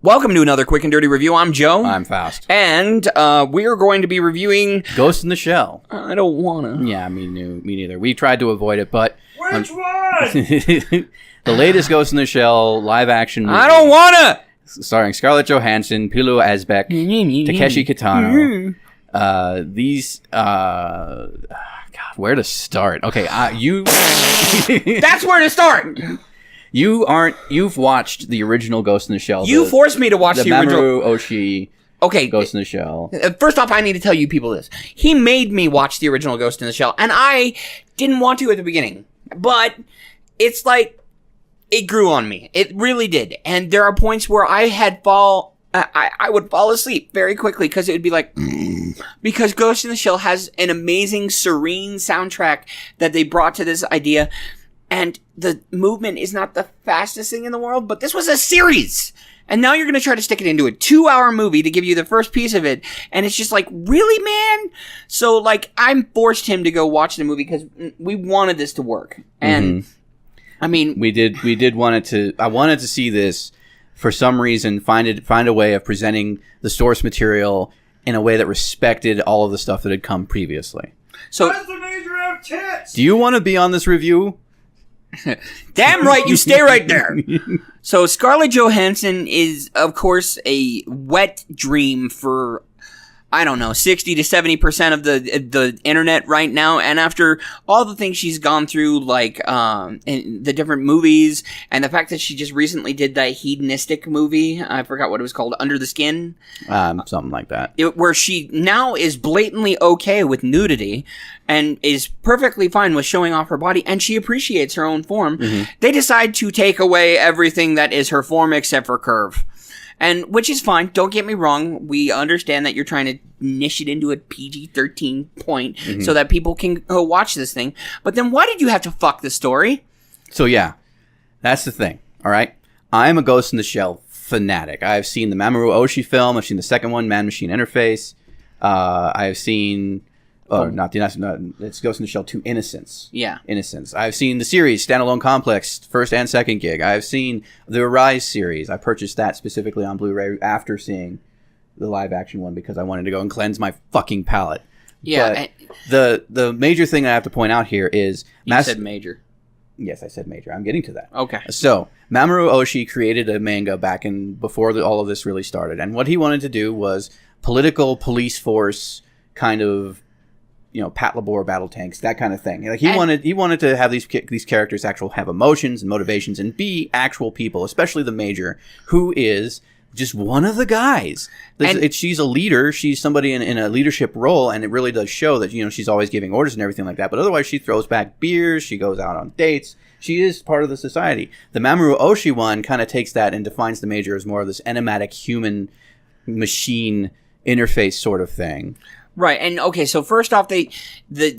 Welcome to another Quick and Dirty Review. I'm Joe. I'm Faust. And we are going to be reviewing... Ghost in the Shell. I don't want to. Yeah, me neither. We tried to avoid it, but... Which one? The latest Ghost in the Shell live-action movie. I don't want to! Starring Scarlett Johansson, Pilo Asbeck, Takeshi Kitano. God, where to start? Okay, you... That's where to start! You've watched the original Ghost in the Shell. You forced me to watch the original. Mamoru Oshii Ghost in the Shell. First off, I need to tell you people this. He made me watch the original Ghost in the Shell, and I didn't want to at the beginning. But it's like, it grew on me. It really did. And there are points where I would fall asleep very quickly because it would be like, because Ghost in the Shell has an amazing, serene soundtrack that they brought to this idea. And the movement is not the fastest thing in the world, but this was a series. And now you're going to try to stick it into a 2-hour movie to give you the first piece of it. And it's just like, really, man? So, like, I'm forced him to go watch the movie because we wanted this to work. And, I mean... I wanted to see this, for some reason, find a way of presenting the source material in a way that respected all of the stuff that had come previously. So, why does the major have tits? Do you want to be on this review? Damn right, you stay right there. So Scarlett Johansson is, of course, a wet dream for, I don't know, 60 to 70% of the internet right now. And after all the things she's gone through, like in the different movies, and the fact that she just recently did that hedonistic movie, I forgot what it was called, Under the Skin, something like that, where she now is blatantly okay with nudity and is perfectly fine with showing off her body, and she appreciates her own form. They decide to take away everything that is her form except for curve. And which is fine. Don't get me wrong. We understand that you're trying to niche it into a PG-13 point so that people can go watch this thing. But then why did you have to fuck the story? So yeah, that's the thing. All right, I'm a Ghost in the Shell fanatic. I've seen the Mamoru Oshii film. I've seen the second one, Man Machine Interface. I've seen it's Ghost in the Shell 2 Innocence. Yeah. Innocence. I've seen the series, Standalone Complex, first and second gig. I've seen the Arise series. I purchased that specifically on Blu-ray after seeing the live-action one because I wanted to go and cleanse my fucking palate. Yeah. But the major thing I have to point out here is... You said major. Yes, I said major. I'm getting to that. Okay. So, Mamoru Oshii created a manga back before all of this really started. And what he wanted to do was political police force kind of... Pat Labor battle tanks, that kind of thing. Like he wanted to have these characters have emotions and motivations and be actual people, especially the Major, who is just one of the guys. She's a leader. She's somebody in a leadership role, and it really does show that she's always giving orders and everything like that. But otherwise, she throws back beers. She goes out on dates. She is part of the society. The Mamoru Oshii one kind of takes that and defines the Major as more of this enigmatic human machine interface sort of thing. Right, and okay, so first off, the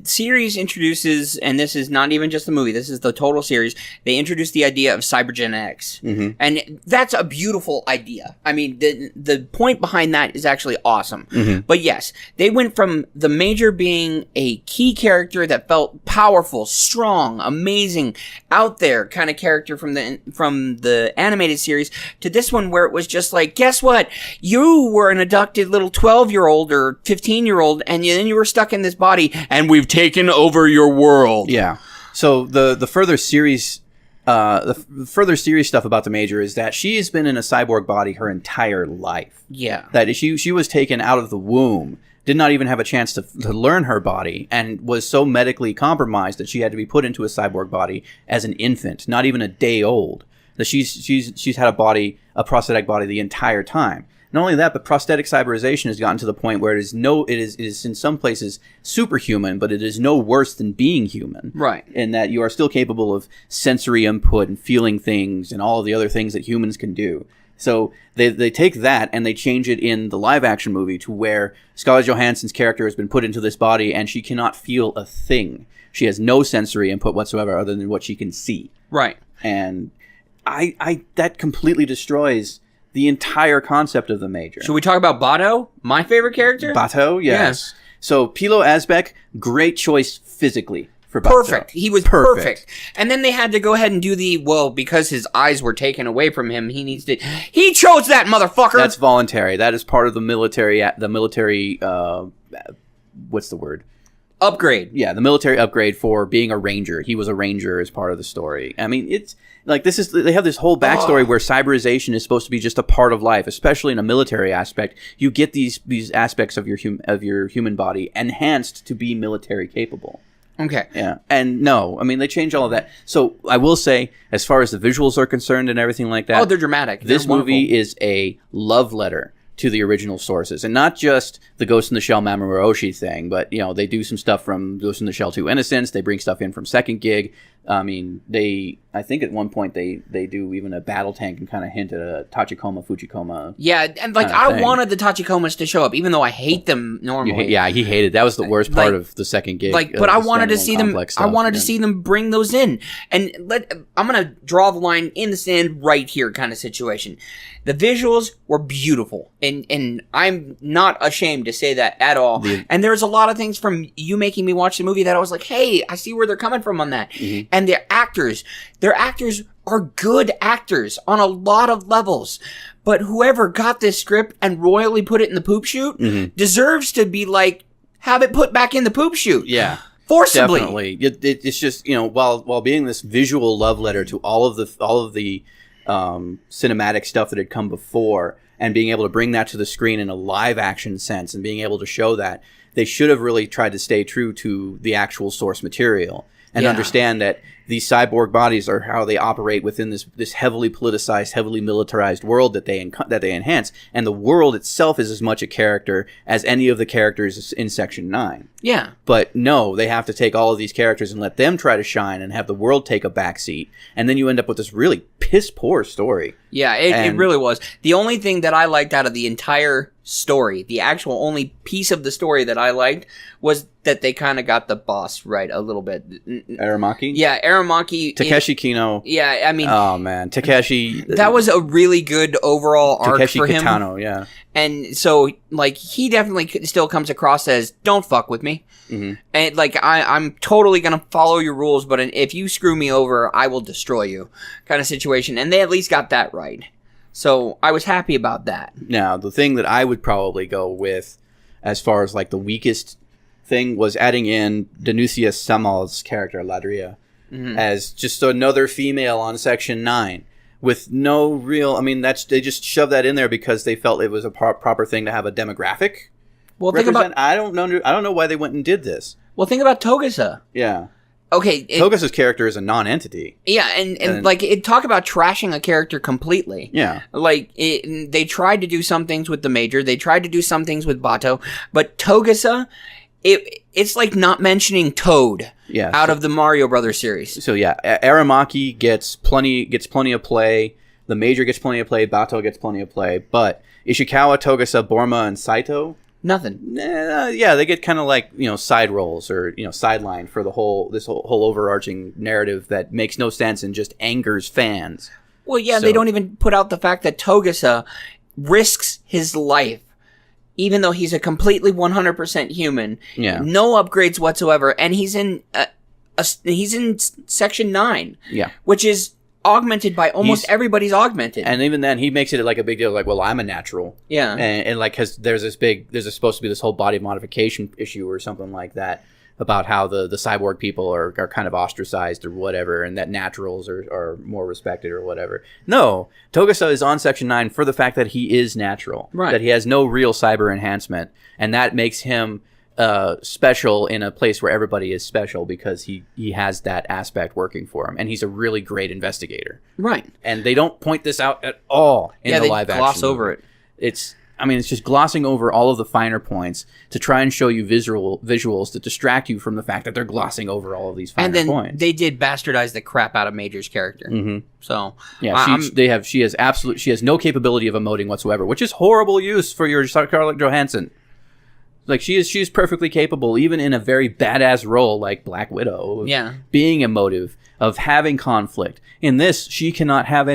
series introduces, and this is not even just the movie, this is the total series, they introduce the idea of cybergenetics. And that's a beautiful idea. I mean, the point behind that is actually awesome. But yes, they went from the Major being a key character that felt powerful, strong, amazing, out there kind of character from the animated series, to this one where it was just like, guess what? You were an abducted little 12-year-old or 15-year-old, and then you were stuck in this body, and we've taken over your world. Yeah. So the further series stuff about the Major is that she has been in a cyborg body her entire life. Yeah. That she was taken out of the womb, did not even have a chance to learn her body, and was so medically compromised that she had to be put into a cyborg body as an infant, not even a day old. That she's had a prosthetic body the entire time. Not only that, but prosthetic cyberization has gotten to the point where it is in some places superhuman, but it is no worse than being human. Right. In that you are still capable of sensory input and feeling things and all of the other things that humans can do. So they take that and they change it in the live action movie to where Scarlett Johansson's character has been put into this body and she cannot feel a thing. She has no sensory input whatsoever other than what she can see. Right. And I that completely destroys the entire concept of the Major. Should we talk about Bato? My favorite character? Bato, yes. So Pilo Asbeck, great choice physically for Bato. Perfect. He was perfect. And then they had to go ahead and do because his eyes were taken away from him, he chose that, motherfucker! That's voluntary. That is part of the military, what's the word? Upgrade. Yeah, the military upgrade for being a ranger. He was a ranger as part of the story. I mean, it's like they have this whole backstory where cyberization is supposed to be just a part of life, especially in a military aspect. You get these aspects of your human body enhanced to be military capable. Okay. Yeah. And no, I mean, they change all of that. So I will say, as far as the visuals are concerned and everything like that. Oh, they're dramatic. This movie is a love letter to the original sources, and not just the Ghost in the Shell Mamoru Oshii thing, but they do some stuff from Ghost in the Shell 2 Innocence. They bring stuff in from Second Gig. I mean, I think at one point they do even a battle tank and kind of hint at a Tachikoma Fujikoma. Yeah, and I wanted the Tachikomas to show up, even though I hate them normally. He hated. That was the worst part of the Second Gig. But I wanted to see them. I wanted to see them bring those in, and I'm gonna draw the line in the sand right here, kind of situation. The visuals were beautiful, and I'm not ashamed to say that at all. And there's a lot of things from you making me watch the movie that I was like, hey, I see where they're coming from on that. Mm-hmm. And their actors are good actors on a lot of levels. But whoever got this script and royally put it in the poop chute deserves to be have it put back in the poop chute. Yeah. Forcibly. Definitely. It's just, while being this visual love letter to all of the cinematic stuff that had come before, and being able to bring that to the screen in a live action sense and being able to show that, they should have really tried to stay true to the actual source material and understand that these cyborg bodies are how they operate within this heavily politicized, heavily militarized world that they enhance, and the world itself is as much a character as any of the characters in Section 9. Yeah. But no, they have to take all of these characters and let them try to shine and have the world take a backseat, and then you end up with this really piss-poor story. Yeah, it really was. The only thing that I liked out of the entire story, the actual only piece of the story that I liked, was that they kind of got the boss right a little bit. Aramaki? Yeah, Aramaki. Takeshi Kino. Yeah, I mean... Oh, man. Takeshi... That was a really good overall arc for him. Takeshi Kitano, yeah. And so, he definitely still comes across as, don't fuck with me. Mm-hmm. And, I'm totally going to follow your rules, but if you screw me over, I will destroy you, kind of situation. And they at least got that right. So, I was happy about that. Now, the thing that I would probably go with, as far as, the weakest thing, was adding in Danusia Samal's character, Ladria, as just another female on Section 9. With no real, they just shoved that in there because they felt it was a proper thing to have a demographic. Well, think about. I don't know why they went and did this. Well, think about Togusa. Yeah. Okay. Togusa's character is a non-entity. Yeah, and it talk about trashing a character completely. Yeah. They tried to do some things with the Major. They tried to do some things with Bato, but Togusa, it's like not mentioning Toad. Yeah, out of the Mario Brothers series. So yeah, Aramaki gets plenty of play. The Major gets plenty of play. Bato gets plenty of play. But Ishikawa, Togusa, Borma, and Saito, nothing. Yeah, they get kind of side roles or sidelined for this whole overarching narrative that makes no sense and just angers fans. Well, yeah, they don't even put out the fact that Togusa risks his life. Even though he's a completely 100% human, no upgrades whatsoever, and he's in Section 9, which is augmented by almost everybody's augmented. And even then, he makes it like a big deal, well, I'm a natural. Yeah. And because there's supposed to be this whole body modification issue or something like that, about how the cyborg people are kind of ostracized or whatever, and that naturals are more respected or whatever. No, Togusa is on Section 9 for the fact that he is natural. Right. That he has no real cyber enhancement, and that makes him special in a place where everybody is special because he has that aspect working for him, and he's a really great investigator. Right. And they don't point this out at all in the live action. Yeah, they gloss over it. It's just glossing over all of the finer points to try and show you visuals that distract you from the fact that they're glossing over all of these finer points. And then they did bastardize the crap out of Major's character. Mm-hmm. So yeah, she has no capability of emoting whatsoever, which is horrible use for your Scarlett Johansson. She's perfectly capable, even in a very badass role like Black Widow, of being emotive, of having conflict. In this, she cannot have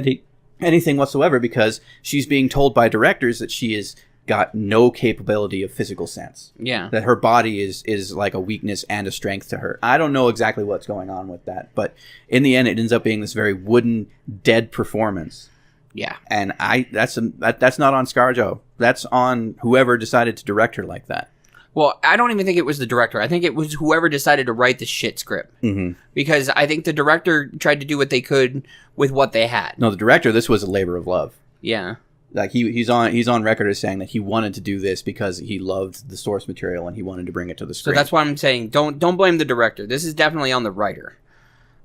anything whatsoever because she's being told by directors that she is got no capability of physical sense. Yeah. That her body is like a weakness and a strength to her. I don't know exactly what's going on with that, but in the end, it ends up being this very wooden, dead performance. Yeah. And that's not on ScarJo. That's on whoever decided to direct her like that. Well, I don't even think it was the director. I think it was whoever decided to write the shit script. Mm-hmm. Because I think the director tried to do what they could with what they had. No, the director, this was a labor of love. Yeah. Like he's on record as saying that he wanted to do this because he loved the source material and he wanted to bring it to the screen. So that's why I'm saying don't blame the director. This is definitely on the writer.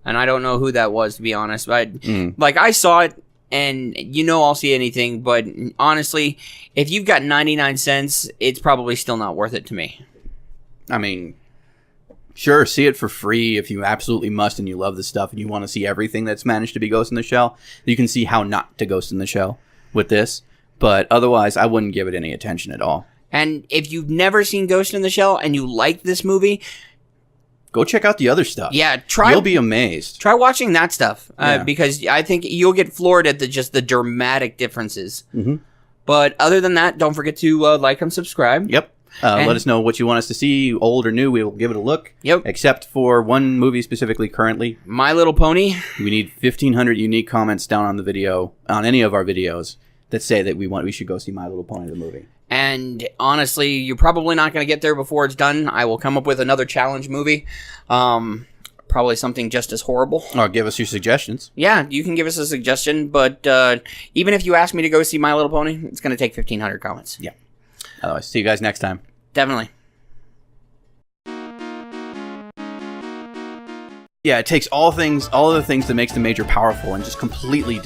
And I don't know who that was, to be honest. But like, I saw it, and I'll see anything. But honestly, if you've got 99 cents, it's probably still not worth it to me. I mean, sure, see it for free if you absolutely must and you love the stuff and you want to see everything that's managed to be Ghost in the Shell. You can see how not to Ghost in the Shell with this. But otherwise, I wouldn't give it any attention at all. And if you've never seen Ghost in the Shell and you like this movie, go check out the other stuff. Yeah, you'll be amazed. Try watching that stuff because I think you'll get floored at the dramatic differences. Mm-hmm. But other than that, don't forget to like and subscribe. Yep. Let us know what you want us to see, old or new. We will give it a look. Yep. Except for one movie specifically currently. My Little Pony. We need 1,500 unique comments down on the video, on any of our videos, that say that we should go see My Little Pony, the movie. And honestly, you're probably not going to get there before it's done. I will come up with another challenge movie. Probably something just as horrible. Or give us your suggestions. Yeah, you can give us a suggestion. But even if you ask me to go see My Little Pony, it's going to take 1,500 comments. Yeah. Otherwise, see you guys next time. Definitely. Yeah, it takes all of the things that makes the Major powerful and just completely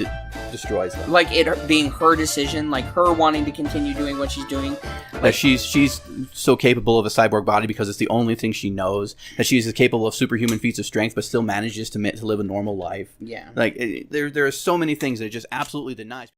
destroys them. Like it being her decision, like her wanting to continue doing what she's doing. That she's so capable of a cyborg body because it's the only thing she knows. That she's as capable of superhuman feats of strength, but still manages to live a normal life. Yeah. Like there are so many things that it just absolutely denies.